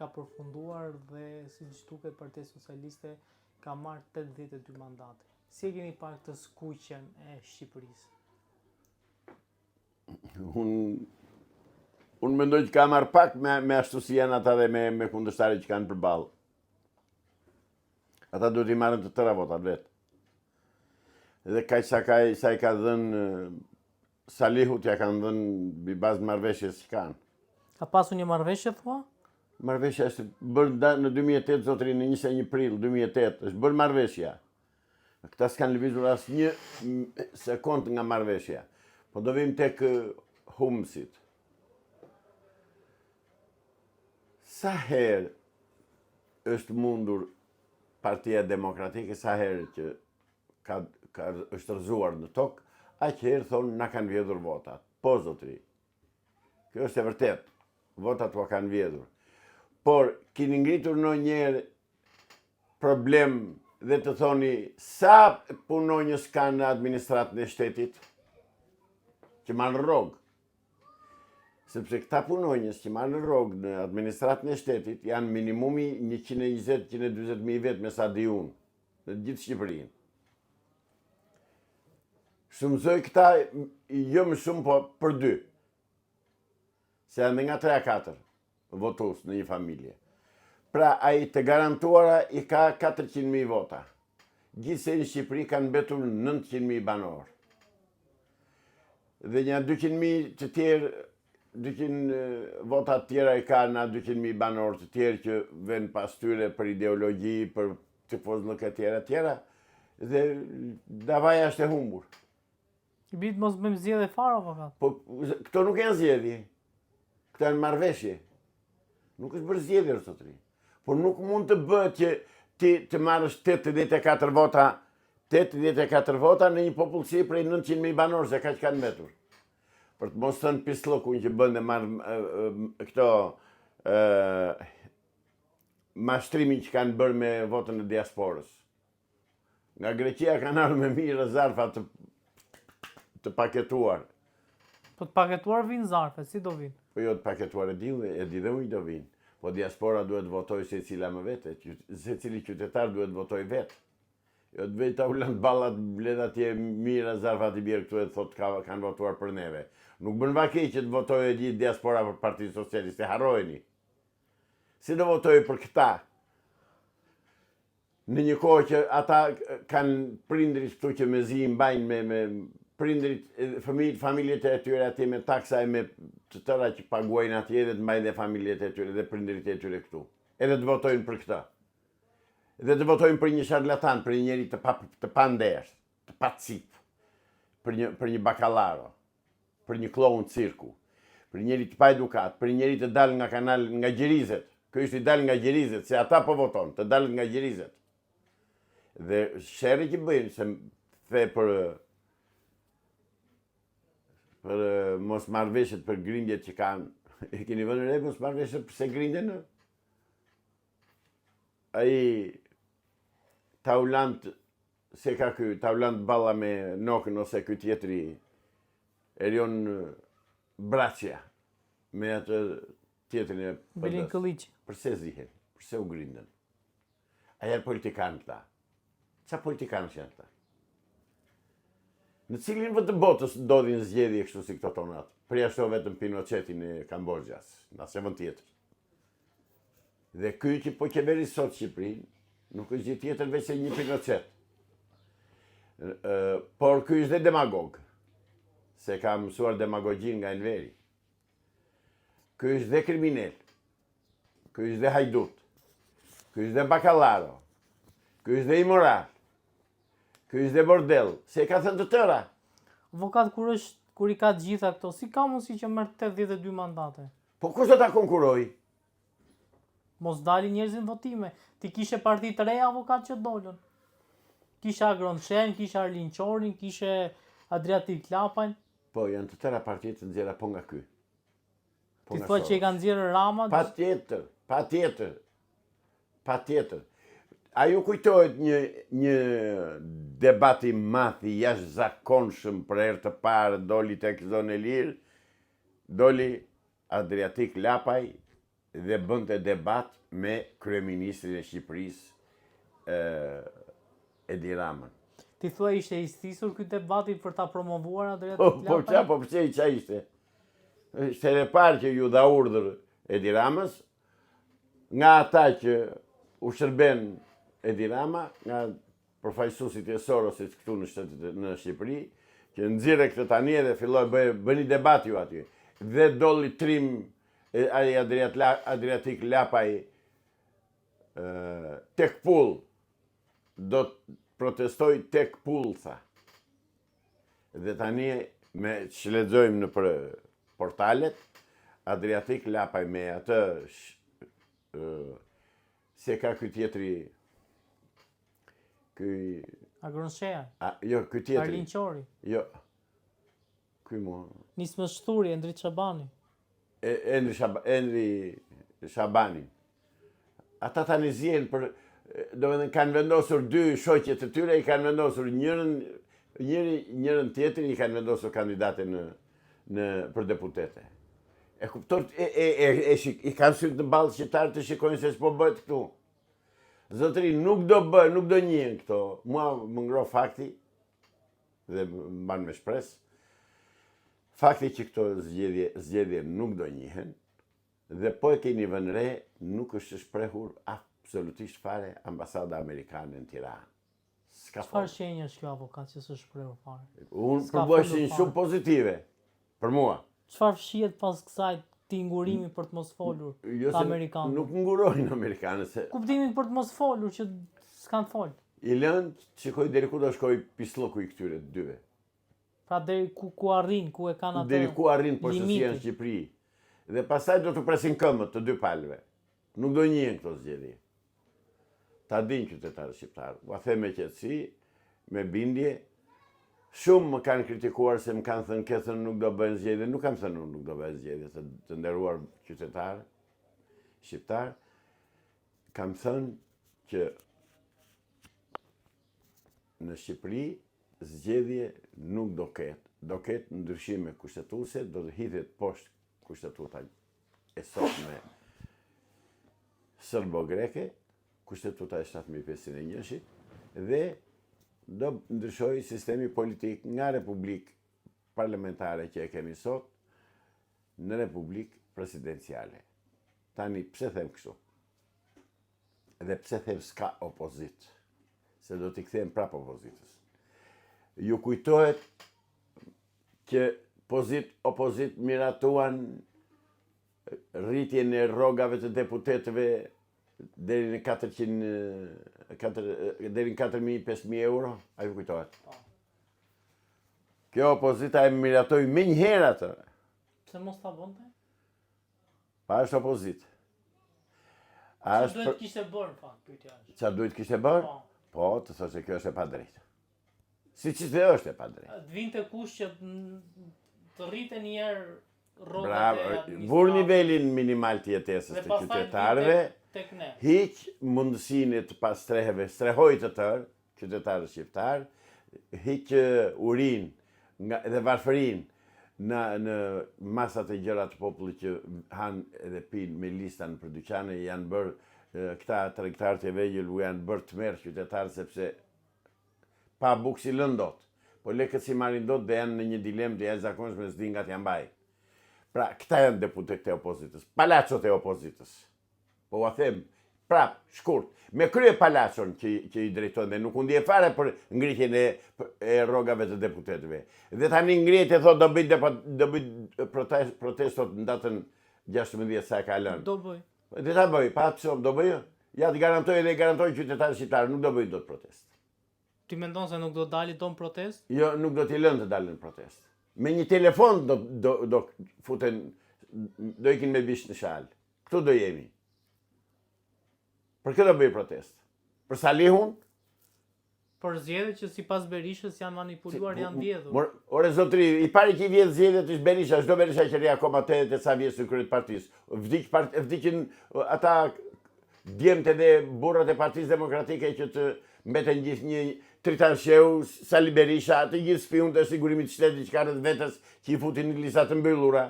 ka përfunduar dhe siç duket Partia Socialiste ka marrë 82 mandate. Si e keni parë këtë skuqjen e Shqipërisë? Unë mendoj që ka marrë pak me ashtu si janë ata dhe me kundërshtarit që kanë përballë. Ata duhet i marrën të tëra votat vetë. Dhe kaq sa i ka dhënë Salihut, ja kanë dhënë mbi bazë marrëveshjes që kanë. Ka pasur një marrëveshje thua? Marrëveshja është bërë në 2008, zotëri, në 21 prill 2008, është bërë marrëveshja. Këta s'kanë lëvizur asnjë sekond nga marrëveshja. Po do vim tek humësit. Sa herë është mundur Partia Demokratike, sa herë që është rëzuar në tokë, aq herë thonë na kanë vjedhur votat. Po, zotëri, kjo është e vërtet, votat u kanë vjedhur. Por, kini ngritur në njerë problem dhe të thoni sa punonjës kanë në administratën e shtetit, që marrë rogë. Sepse këta punonjës që marrë rogë në administratën e shtetit janë minimumi 120-120.000 vetë me sa di unë, në gjithë Shqipërinë. Shumëzoj këta, jo më shumë, po për 2. Se janë nga 3-4 votus në një familje. Pra, a i të garantuara i ka 400.000 vota. Gjithse në Shqipëri kanë mbetur 900.000 banorë. Dhe një 200.000 të tjerë, 200 vota të tjera i ka nga 200.000 banorë të tjerë që vënë pas tyre për ideologji, për tifozllëk e tjera, dhe davaja është e humbur. I bitë mos bëjmë zgjedhje fare, avokat? Po, këto nuk janë zgjedhje. Këto janë marrëveshje. Nuk është bërë zgjedhje, zotëri. Por nuk mund të bëhet që ti të marrësh 84 vota, 84 vota në një popullsi prej 900.000 banorë, se ka që kanë mbetur. Për të mos thënë pislokun që bën dhe marrë këto mashtrimin që kanë bërë me votën e diasporës. Nga Greqia kanë ardhur me mirë zarfa të paketuar. Po të paketuar vinë zarfe, si do vinë? Po jo të paketuar e di dhe unë do vinë. Po diaspora duhet votoj se cila më vete, se cili qytetar duhet votoj vetë. Jo të vejta u lanë ballat, bleda tje mira zarfat i bjerë këtu e thotë kanë votuar për neve. Nuk bën vakej që të votoj e gjithë diaspora për Partinë Socialiste, harrojeni. Si do votoj për këta? Në një kohë që ata kanë prindrit këtu që me zi mbajnë me prindrit, familjet e tyre atje me taksa e me të tëra që paguajnë atje dhe të mbajnë dhe familjet e tyre dhe prindrit e tyre këtu. Edhe të votojnë për këta. Dhe të votojnë për një sharlatan, për një njeri të pandesh, të pacip, për një bakalaro, për një kloun cirku, për një njeri të pa edukat, për një njeri të dalë nga kanal nga Gjerizet. Kjo ishte i dalë nga Gjerizet, se ata po voton, të dalë nga Gjerizet. Dhe sherri që bëjnë, se the për mos marrëveshjet për grindjet që kanë, e keni vënë re mos marrëveshjet përse grindjen në? Ai Taulant, se ka ky, Taulant balla me Nokën ose ky tjetri, Erion Braçja, me atë tjetrin e Bilin Këlliqi. Përse zihen? Përse u grinden? A janë politikanë këta? Qa politikanë që janë këta? Në cilin vë të botës ndodhin zgjedhje kështu si këto tonat? Përjashto vetëm Pinochetin e Kambodgjas, në asë vend tjetër. Dhe ky që po qeveri sot Shqipërinë, nuk është gjithë tjetër veç se një Pinochet. Por ky është dhe demagog, se ka mësuar demagogjin nga Enveri. Ky është dhe kriminel, ky është dhe hajdut, ky është dhe bakalaro, ky është dhe imoral, ky është dhe bordel, se ka thënë të tëra. Avokat, kur i ka të gjitha këto, si ka mundësi që merr 82 mandate? Po kush do ta konkuroj? Mos dalin njerëzit në votime. Ti kishe parti të reja, avokat, që dolën. Kishe Agronshen, kishe Arlin Qorin, kishe Adriatik Klapajn. Po, janë të tëra partitë të nxjerra po nga ky. Ti thua që i kanë nxjerrë Rama? Patjetër. A ju kujtohet një debat i madh i jashtëzakonshëm për herë të parë doli tek zonë e lirë, doli Adriatik Lapaj dhe bënte debat me kryeministrin e Shqipërisë Edi Ramën. Ti thua ishte i stisur ky debati për ta promovuar Adriatik Lapaj? Po pse qa ishte? Ishte e parë që ju dha urdhër Edi Ramës, nga ata që u shërben Edi Rama, nga përfaqësuesit e Sorosit këtu në Shqipëri, që nxirre këtë tani dhe filloi bëni debat ju aty. Dhe dolli trim ai Adriatik Lapaj tek pull. Do të protestoj tek pull, tha. Dhe tani me që lexojmë në portalet, Adriatik Lapaj me atë se ka ky tjetri Agron Shea. Jo, ky tjetri. Arlin Qori. Jo. Ky mo. Nismë Shturi, Endri Shabani. Endri Shabani. Ata tani zjen për, domethënë kanë vendosur dy shoqet e tyre, i kanë vendosur njërin tjetrin, i kanë vendosur kandidate për deputete. E kupton, i kanë syt në ballë shqiptarë të shikojnë se ç'po bëhet këtu. Zotëri, nuk do njihen këto. Mua më ngro fakti, dhe më mban me shpresë, fakti që këto zgjedhje nuk do njihen, dhe po e keni vënë re, nuk është shprehur absolutisht fare ambasada amerikane në Tiranë. Çfarë shenjë është kjo avokat që s'është shprehur fare? Unë përbëjshin shumë pozitive, për mua. Çfarë fshihet pas kësaj tingurimi për të mos folur të Amerikanëve? Nuk ngurojnë Amerikanët se... Kuptimin për të mos folur që s'kan fol. I lënë, shikoj deri ku do shkoj pislloku i këtyre të dyve. Pra deri ku arrin, ku e kanë atë. Deri ku arrin përgjithësia në Shqipëri. Dhe pastaj do të presin këmbët të dy palëve. Nuk do njihen këto zgjedhje. Ta dinë qytetarët shqiptarë. Ua them me qetësi, me bindje. Shumë më kanë kritikuar se më kanë thënë këthën nuk do bëjnë zgjedhje. Nuk kam thënë nuk do bëjnë zgjedhje, të nderuar qytetarë shqiptarë. Kam thënë që në Shqipëri zgjedhje nuk do ketë. Do ketë ndryshime kushtetuese, do të hidhet poshtë kushtetuta e sotme serbo-greke, kushtetuta e 7501, dhe do ndryshoj sistemi politik nga republikë parlamentare që e kemi sot në republikë presidenciale. Tani, pse them kështu? Dhe pse them s'ka opozit? Se do t'i kthem prap opozitës. Ju kujtohet që opozit miratuan rritjen e rrogave të deputetëve deri në 4.000-5.000 euro, a ju kujtohet? Kjo opozita e miratoi më njëherë atë. Pse mos ta bënte? Pa është opozit. Çfarë duhet kishte bërë, në fakt, pyetja është. Çfarë duhet kishte bërë? Po, të thoshte se kjo është e padrejtë. Siç është e padrejtë. Të vinte kush që të rriten një herë rrogat e administratës. Vur nivelin minimal të jetesës të qytetarëve. Hiq mundësinë të pastreheve, strehoj të tërë, qytetarët shqiptarë, hiq urinë dhe varfërinë në masat e gjëra të popullit që hanë edhe pinë me lista në për dyqane, janë bërë këta tregtarët e vegjël janë bërë të merë qytetarë sepse pa bukë si lënë dot. Po lekët si marrin dot dhe janë në një dilemë të jashtëzakonshme s'di nga t'janë mbaj. Pra, këta janë deputet e opozitës, palacot e opozitës. Po a them, prap, shkurt, me krye palacon që i drejtojnë dhe nuk unë dje fare për ngritjen e rrogave të deputetëve. Dhe tani ngritje thot do bëj protestot në datën 16 sa ka lënë. Do bëj. Dhe ta bëj, pa të shumë, do bëj. Ja të garantoj dhe garantoj qytetarë shqiptarë, nuk do bëj do të protest. Ti mendon se nuk do dali do në protest? Jo, nuk do t'i lënë të dalin në protest. Me një telefon do futen, do ikin me bish në shalë. Këtu do jemi. Për këtë do bëj protest? Për Salihun? Për zgjedhjet që sipas Berishës janë manipuluar, janë vjedhur. Ore zotri, i pari që i vjedh zgjedhjet është Berisha, çdo Berisha që rria akoma 80 sa vjeç në krye të partisë. Vdiqin ata djemtë edhe burrat e Partisë Demokratike që të mbeten gjithë një Tritan Sheu, Sali Berisha, të gjithë spiun të sigurimit të shtetit që kanë vetës që i futin në lista të mbyllura.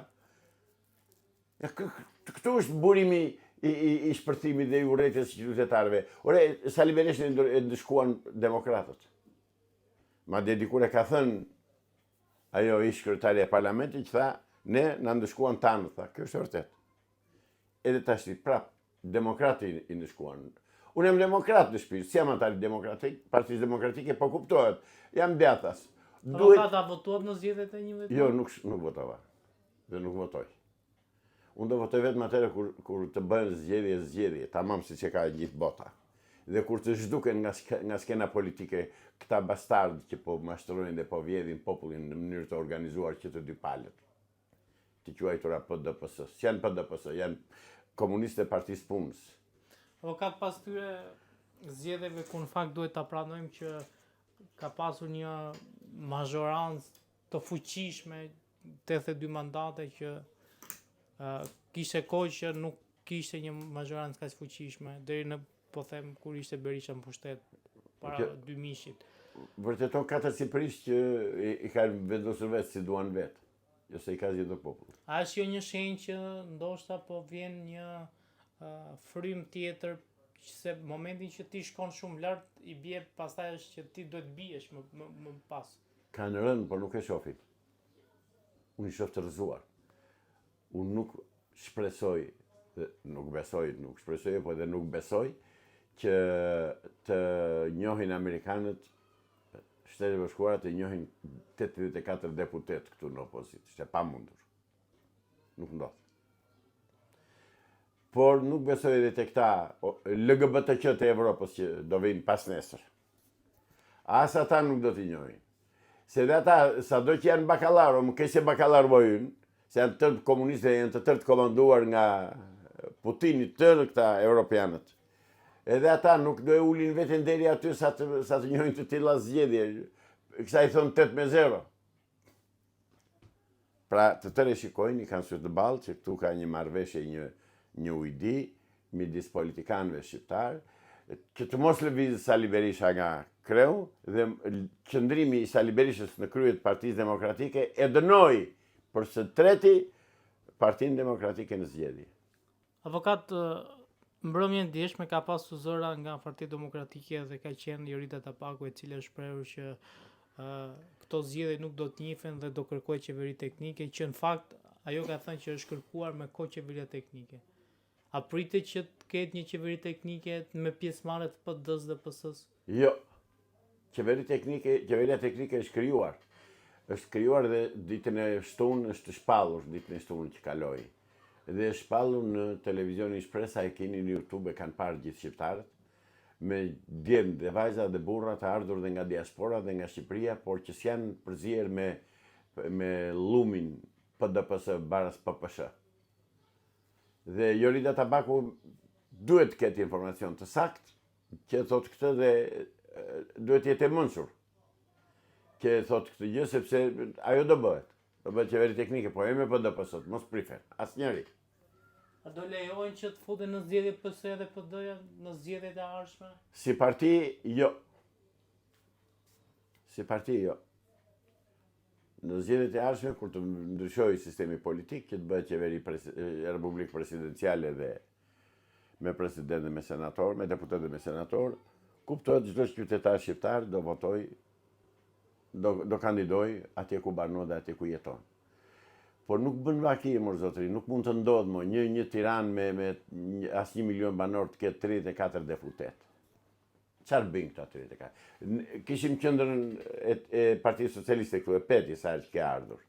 Këtu është burimi i shpërthimit dhe i urrejtjes së qytetarëve. Ore, Sali Berisha e ndëshkuan demokratët. Madje dikur e ka thënë ajo ish kryetaria e parlamentit që tha, ne na ndëshkuan tanë, tha, kjo është vërtet. Edhe tash prap, demokrati i ndëshkuan. Unë jam demokrat në shpirt, si jam antar demokratik, Partisë Demokratike, po kuptohet. Jam djathtas. Avokata votuat në zgjedhjet e 11? Jo, nuk votova. Dhe nuk votoj. Unë do votoj vetëm atëherë kur të bëhen zgjedhje, tamam siç e ka gjithë bota. Dhe kur të zhduken nga skena politike këta bastardë që po mashtrojnë dhe po vjedhin popullin në mënyrë të organizuar që të dy palët. Të quajtura PDPS. S'janë PDPS, janë komunistë e Partisë Punës. Avokat, pas tyre zgjedhjeve ku në fakt duhet ta pranojmë që ka pasur një mazhorancë të fuqishme 82 mandate që kishte kohë që nuk kishte një mazhorancë kaq fuqishme deri në po them kur ishte Berisha në pushtet para 2000-shit. Vërteton katër sipërisht që i kanë vendosur vetë si duan vetë, jo se i ka zgjedhur populli. A është jo një shenjë që ndoshta po vjen një frym tjetër, se momentin që ti shkon shumë lart i bie pastaj është që ti duhet biesh më pas. Kanë rënë, por nuk e shohin. Unë i shoh të rrëzuar. Unë nuk shpresoj, nuk shpresoj, po edhe nuk besoj që të njohin Amerikanët, Shtetet Bashkuara të njohin 84 deputet këtu në opozitë. Ishte pamundur. Nuk ndodh. Por nuk besoj edhe te këta LGBT të Evropës që do vinë pas nesër. As ata nuk do t'i njohin. Se dhe ata, sado që janë bakallar, më keq se bakallarvojnë, se janë tërë komunistë, janë të tërë të komanduar nga Putini, tërë këta europianët. Edhe ata nuk do e ulin veten deri aty sa të njohin të tilla zgjedhje. Kësa i thonë 8-0. Pra të tërë e shikojnë, i kanë sy të ballë që këtu ka një marrëveshje, një ujdi midis politikanëve shqiptar, që të mos lëvizë Sali Berisha nga kreu dhe qëndrimi i Sali Berishës në krye të Partisë Demokratike e dënoi për së treti Partinë Demokratike në zgjedhje. Avokat, mbrëmjen e dieshme ka pasur zëra nga Partia Demokratike dhe ka qenë Jorita Tapaku, e cila është shprehur që këto zgjedhje nuk do të njihen dhe do kërkojë qeveri teknike, që në fakt ajo ka thënë që është kërkuar me qeveria teknike. A pritet që të ketë një qeveri teknike me pjesëmarrje të PD-s dhe PS-s? Jo. Qeveria teknike është krijuar. Është krijuar dhe ditën e shtunë është shpallur, ditën e shtunë që kaloi. Dhe është shpallur në televizionin Shpresa, e keni në YouTube, e kanë parë gjithë shqiptarët, me djemë dhe vajza dhe burra të ardhur dhe nga diaspora dhe nga Shqipëria, por që s'janë përzier me lumin PDPS baras PPS. Dhe Jorita Tabaku duhet të ketë informacion të sakt, që thotë këtë dhe duhet jetë e mençur. Që thotë këtë gjë sepse ajo do bëhet. Do bëhet qeveri teknike, po e me PDPS-t, mos prifen, asnjëri. A do lejojnë që të futen në zgjedhje PS dhe PD-ja në zgjedhjet e ardhshme? Si parti, jo. Si parti, jo. Në zgjedhjet e ardhshme, kur të ndryshojë sistemi politik, që të bëhet qeveri republikë presidenciale dhe me president dhe me senator, me deputet dhe me senator, kuptohet çdo qytetar shqiptar do votoj, do kandidoj atje ku banon dhe atje ku jeton. Por nuk bën vaki, mor zotëri, nuk mund të ndodhë mo një Tiranë me as 1 milion banor të ketë 34 deputet. Çfarë bën këta 34? Kishim qendrën e Partisë Socialiste këtu, e peti sa që ke ardhur.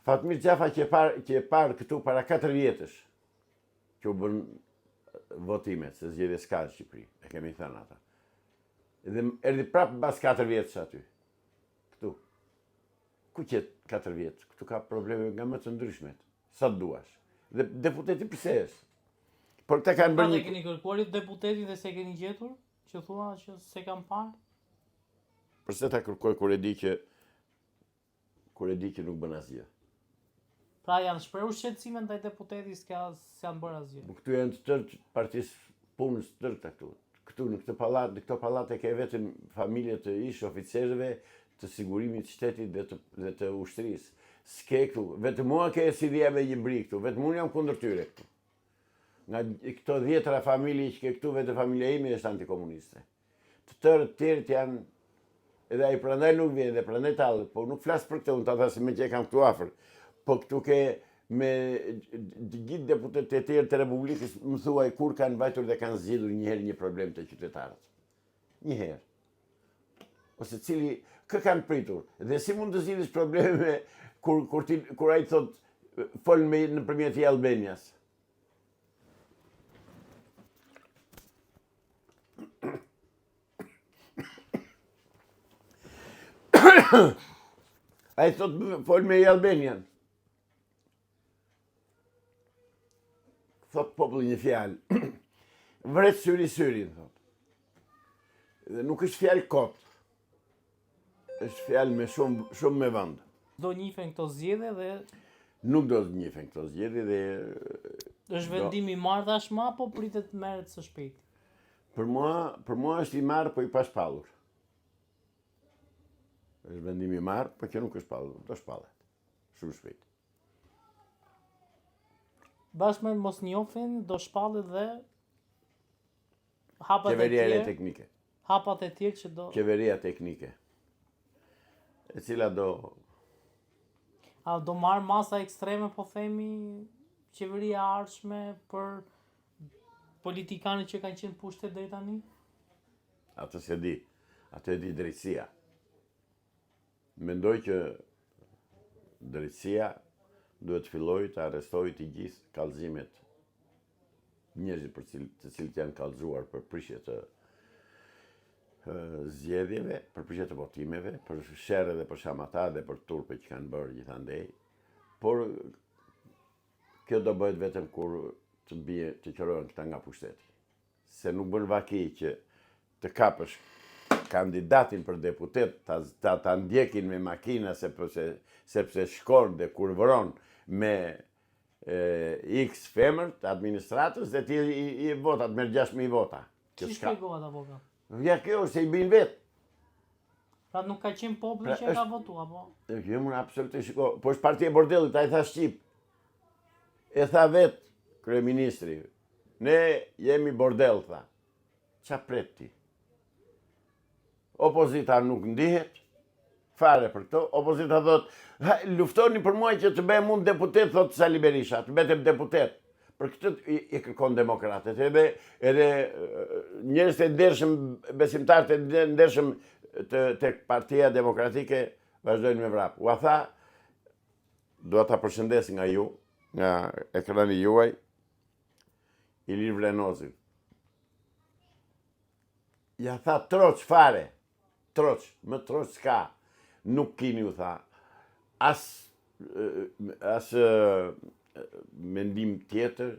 Fatmir Gjafa që e parë këtu para 4 vjetësh, që u bën votimet, se zgjedhje s'ka në Shqipëri, e kemi thënë ata. Dhe erdhi prapë mbas 4 vjetësh aty. Këtu. Ku qetë 4 vjetë? Këtu ka probleme nga më të ndryshmet. Sa të duash. Dhe deputeti pse është? Por këta kanë bërë një... keni kërkuarit deputetin dhe se keni gjetur? Që thua që se kam parë? Përse ta kërkoj kur e di që nuk bën asgjë. Pra janë shprehur shqetësime ndaj deputetit s'janë bërë asgjë. Këtu janë të tërë Partisë Punës të tërë këtu. Këtu në këto pallate ke vetëm familje të ish oficerëve të sigurimit të shtetit dhe të ushtrisë. s'ke këtu, vetë mua ke Siria me Gjibri këtu, vetë unë jam kundër tyre këtu. Nga këto 10 familje që ke këtu, vetë familja ime është antikomuniste. Të tjerët janë, edhe ai prandaj nuk vjen, dhe prandaj tallë, po nuk flas për këtë, unë ta thasë me që e kam këtu afër. Po këtu ke me gjithë deputetët e tjerë të Republikës, më thuaj kur kanë vajtur dhe kanë zgjidhur njëherë një problem të qytetarët. Njëherë. Ose cili kë kanë pritur. Dhe si mund të zgjidhësh probleme kur ai thot fol me nëpërmjet i Albanias. Ai thot fol me i Albanian. Thot populli një fjalë. Vret syrin, thot. Dhe nuk është fjalë kot. Është fjalë me shumë me vend. Do njihen këto zgjedhje dhe Nuk do të njihen këto zgjedhje dhe është vendim i marrë tashmë apo pritet merret së shpejti? për mua është i marrë, po i pashpallur. Është vendim i marrë, po që nuk është pallur, do shpallet. Shumë shpejt. Bashkë me mosnjohjen do shpallet dhe hapat e Qeveria tjera, teknike. hapat e tjerë që do Qeveria teknike. E cila do marr masa ekstreme, po themi, qeveria e ardhshme për politikanët që kanë qenë pushtet deri tani? Atë se di. Atë e di drejtësia. Mendoj që drejtësia duhet filloj të arrestoj të gjithë kallëzimet njerëzit të cilët janë kallëzuar për prishje të zgjedhjeve, për prishje të votimeve, për sherrë dhe për shamata dhe për turpe që kanë bërë gjithandej. Por kjo do bëhet vetëm kur të qërohen këta nga pushteti. Se nuk bën vaki që të kapësh kandidatin për deputet, ta ndjekin me makina sepse shkon dhe kurvëron me X femër të administratës dhe ti i votat, merr 6.000 vota. Si shpjegohet avokat? Ja, kjo është se i bin vetë. Pra nuk ka qenë populli që ka votu, apo? Jo, më absolutisht shiko. Po është partia e bordellit, ai tha Shqip. E tha vetë kryeministri. Ne jemi bordel, tha. Qa pret ti? Opozita nuk ndihet, fare për këto. Opozita thot, luftoni për mua që të bëhem unë deputet, thot Sali Berisha, të betem deputet. Për këtë i kërkon demokratët. Edhe njerëz të ndershëm, besimtarët e ndershëm të Partia Demokratike vazhdojnë me vrap. Ua tha, do ta përshëndes nga ju, nga ekrani juaj, Ilir Vrenozi. Ja tha troç fare, troç, më troç s'ka. Nuk kini u tha, as mendim tjetër,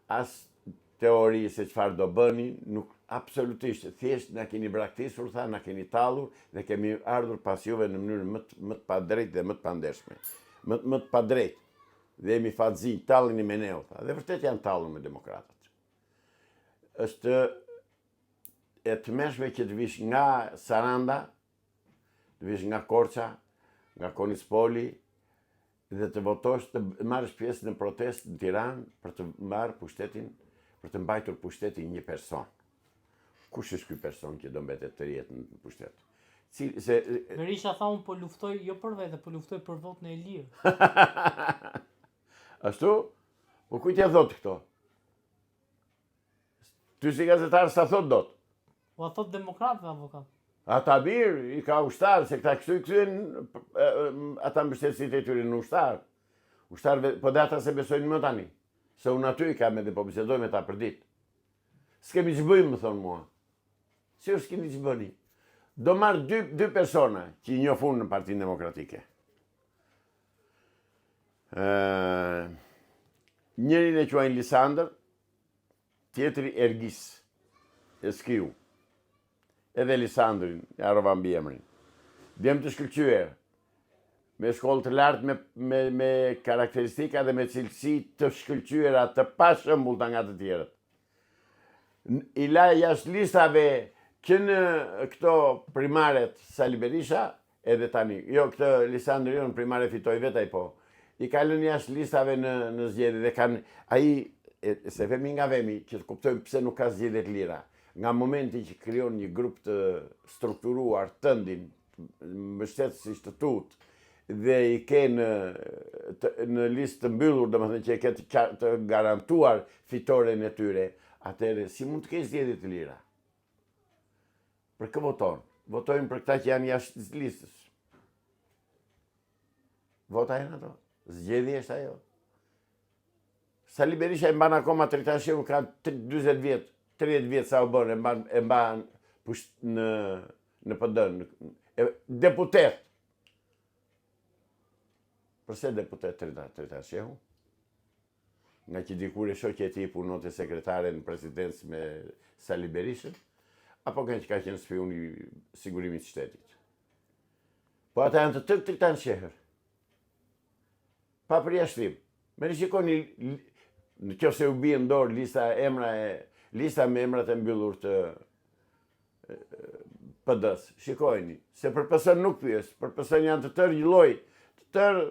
as teori se çfarë do bëni, nuk absolutisht, thjesht na keni braktisur, tha, na keni tallur dhe kemi ardhur pas juve në mënyrë më të padrejtë dhe më të pandeshme. Më të padrejtë. Dhe jemi fatzi, tallini me ne, tha. Dhe vërtet janë tallur me demokratët. Është e tmeshme që të vish nga Saranda, të vish nga Korça, nga Konispoli, dhe të votosh të marrësh pjesë në protestë në Tiranë për të marrë pushtetin, për të mbajtur pushtetin një person. Kush është ky person që do mbetet të jetë në pushtet? Berisha tha, unë po luftoj jo për vete, po luftoj për votën e Ilir. Ashtu? Po kujt ja thot këto? Ty si gazetar sa thot dot? Po a thot demokratëve, avokat? Ata mirë, i ka ushtarë, se këta kështu i kthyen ata mbështetësit e tyre në ushtarë. Ushtarëve, po dhe ata se besojnë më tani. Se unë aty i kam edhe po bisedoj me ta për ditë. S'kemi që bëjmë, më thonë mua. Si është s'kemi që bëni? Do marrë dy persona që i njofun në Partinë Demokratike. Njërin e quajnë Lisandër, tjetri Ergis, Eskiu. Edhe Lisandrin, ja rova mbi emrin. Djem të shkëlqyer, me shkollë të lartë, me karakteristika dhe me cilësi të shkëlqyera, të pashëmbullta nga të tjerët. I la jashtë listave që në këto primaret Sali Berisha, edhe tani. Jo, këtë Lisandër Jon primare fitoi vetaj po. I ka lënë jashtë listave në zgjedhje dhe kanë se vemi nga vemi që të kuptojmë pse nuk ka zgjedhje të lira. Nga momenti që krijon një grup të strukturuar tëndin, mbështetësisht të tut, dhe i ke në listë të mbyllur, domethënë që e ke të garantuar fitoren e tyre, atëherë si mund të kesh zgjedhje të lira? Për kë voton? Votojnë për këta që janë jashtë listës. Votajnë ato. Zgjedhja është ajo. Sali Berisha e mban akoma Tritasheun, ka 40 vjet, 30 vjet sa u bën, e mban në PD, deputet. Përse deputet Tritasheun? Nga që dikur e shoqja e tij punonte sekretare në presidencë me Sali Berishën, apo nga që ka qenë spion i sigurimit të shtetit. Po ata janë të tërë Tritasheun. Pa përjashtim. Me shikoni, në qoftë se u bie në dorë lista me emrat e mbyllur të PD-s. Shikojni, se për PS nuk pyes, për PS janë të tërë lloj, të tërë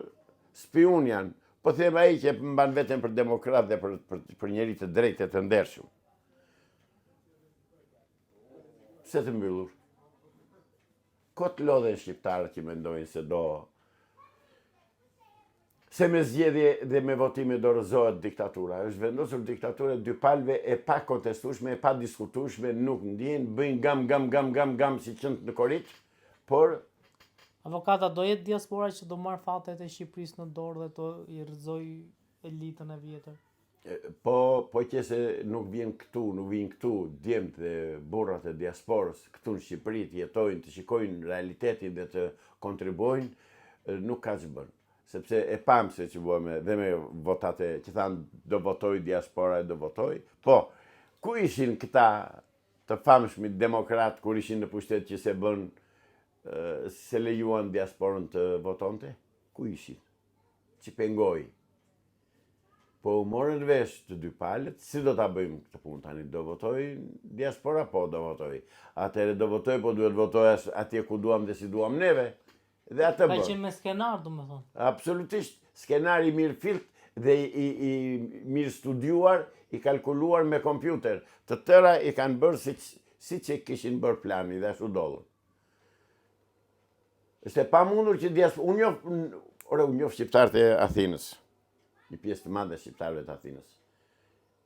spion janë. Po them ai që mban veten për demokrat dhe për njerëz të drejtë të ndershëm. Pse të mbyllur? Kot lodhen shqiptarët që mendojnë se me zgjedhje dhe me votime dorëzohet diktatura. Është vendosur diktatura dy palëve e pa kontestueshme, e pa diskutueshme, nuk ndjen, bëjnë gam si qënt në korit, por Avokata, do jetë diaspora që do marrë fatet e Shqipërisë në dorë dhe të i rrëzoj elitën e vjetër? Po që se nuk vinë këtu djemt dhe burrat e diasporës, këtu në Shqipëri të jetojnë, të shikojnë realitetin dhe të kontribuojnë, nuk ka që bënë. Sepse e pam se që bëme dhe me votate që thanë do votoj diaspora e do votoj. Po, ku ishin këta të famshmit demokrat kur ishin në pushtet që se lejuan diasporën të votonte? Ku ishin? Që pengoj. Po u morën vesh të dy palët, si do ta bëjmë këtë punë tani? Do votoj diaspora? Po, do votoj. Atëherë do votoj, po duhet votoj atje ku duam dhe si duam neve. Dhe atë bërë. Ka qenë me skenar, do me thonë. Absolutisht. Skenar i mirë filt dhe i mirë studiuar, i kalkuluar me kompjuter. Të tëra i kanë bërë si që kishin bërë plani dhe ashtu dollën. Është e pa mundur që unë njoh shqiptarët e Athinës, një pjesë të madhe shqiptarëve të Athinës,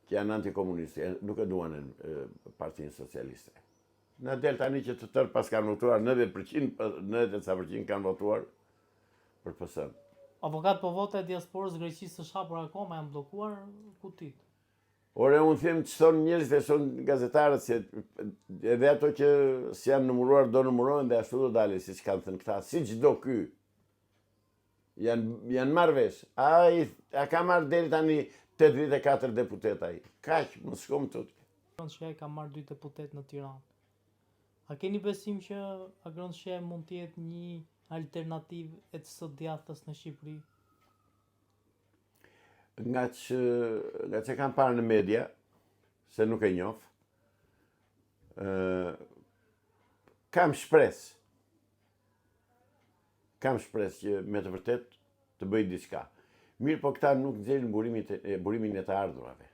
që janë antikomunistë, nuk e duan Partinë Socialiste. Në del tani që të tërë pas kanë votuar, 90% kanë votuar për PS-n. Avokat, po vote e diasporës Greqisë së hapur akoma, janë blokuar kutit. Ore, unë them që thonë njerëzit e thonë gazetarët, se edhe ato që si janë numëruar, do numërohen dhe ashtu do dalë, si që kanë thënë këta, si çdo ky. Janë marrë vesh. A ka marrë deri tani 84 deputeta ai. Kaq, mos shkom tot. Sheh ka marrë 2 deputet në Tiranë. A keni besim që Agron Sheh mund të jetë një alternativë e të së djathtës në Shqipëri? Nga që kam parë në media, se nuk e njoh, kam shpresë që me të vërtet të bëj diçka. Mirë, po këta nuk nxjerrin burimin e të ardhurave.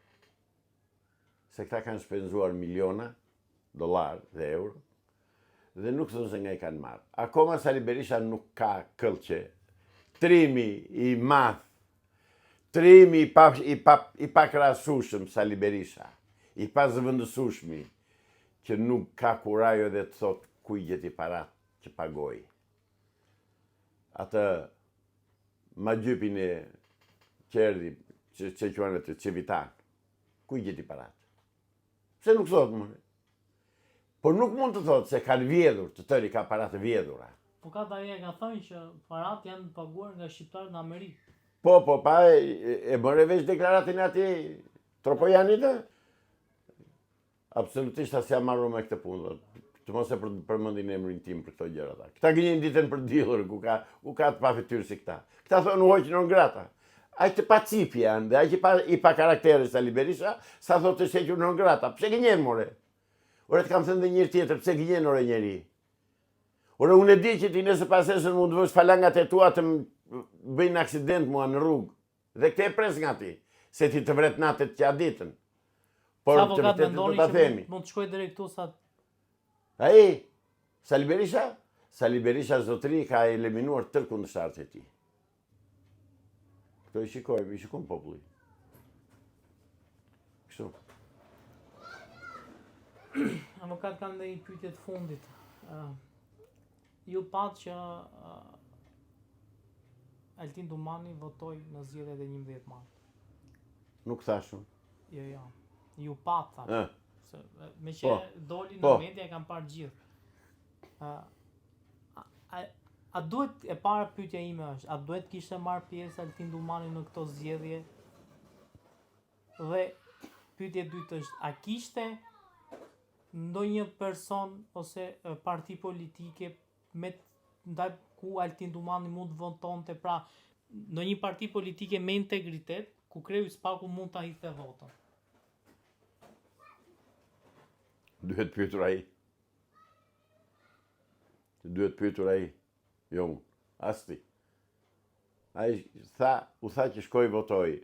Se këta kanë shpenzuar miliona dollar dhe euro dhe nuk thonë se nga i kanë marrë. Akoma Sali Berisha nuk ka këllqe. Trimi i madh, trimi i pakrahasueshëm Sali Berisha, i pazëvendësueshmi, që nuk ka kurajo dhe të thot ku i gjeti parat që pagoj. Atë ma gjypin e qerdi që quanë të Civitan, ku i gjeti parat? Pse nuk thot më? Por nuk mund të thot se kanë vjedhur, të tëri ka parat të vjedhura. Po ka daje ka thënë që parat janë paguar nga shqiptarët në Amerikë. Po, pa e bërë veç deklaratin ati Tropojanit? Absolutisht as jam marrur me këtë punë. Të mos e përmendin emrin tim për këto gjëra. Këta gënjejnë ditën për diellër, ku ka të pa fytyrë si këta. Këta thonë hoq non grata. Aq të pa cipi janë dhe aq i pa karaktere Sali Berisha, sa thotë të hequr non grata. Pse gënjen more? Ore të kam thënë dhe njëri tjetër, pse gënjen ore njeri? Ore, unë e di që ti nëse pasesën mund të vësh falangat e tua të më bëjnë aksident mua në rrugë. Dhe këte e pres nga ti, se ti të vret natët që a ditën. Por Sa të avokat vërtetë mendoni do ta që themi. mund të shkoj drejt këtu sa Ai, Sali Berisha? Sali Berisha zotëri ka eliminuar tërë kundërshtarët e tij. Këto i shikojmë populli. Kështu. avokat kanë dhe i pyetje të fundit. Ju pat që Altin Dumani votoi në zgjedhjet e 11 mart. Nuk thashun. Jo. Ju pat tha. Se me që Po. doli në Po. media e kanë parë gjithë. A duhet, e para pyetja ime është, a duhet kishte marrë pjesë Altin Dumani në këto zgjedhje? Dhe pyetja e dytë është, a kishte ndonjë person ose parti politike ndaj ku Altin Dumani mund të votonte, pra ndonjë parti politike me integritet ku kreu i spaku mund ta hidhte votën? Duhet pyetur ai. Duhet pyetur ai. Jo unë. As ti. Ai u tha që shkoi votoi.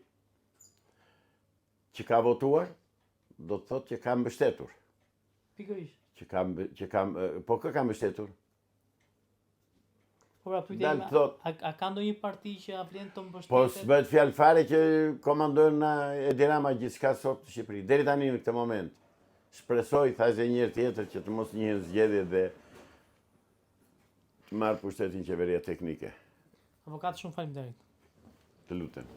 Që ka votuar, do të thotë që ka mbështetur. Pikërisht. Po kë ka mbështetur? Po pra pyetja Dalë ime, thot, a ka ndonjë parti që a vlen të po mbështetet? s'bëhet fjalë fare që komandojnë na Edi Rama gjithçka sot në Shqipëri. Deri tani në këtë moment. Shpresoj, thashë një herë tjetër, që të mos njihen zgjedhjet dhe të marrë pushtetin qeveria teknike. Avokat, shumë faleminderit. Të lutem.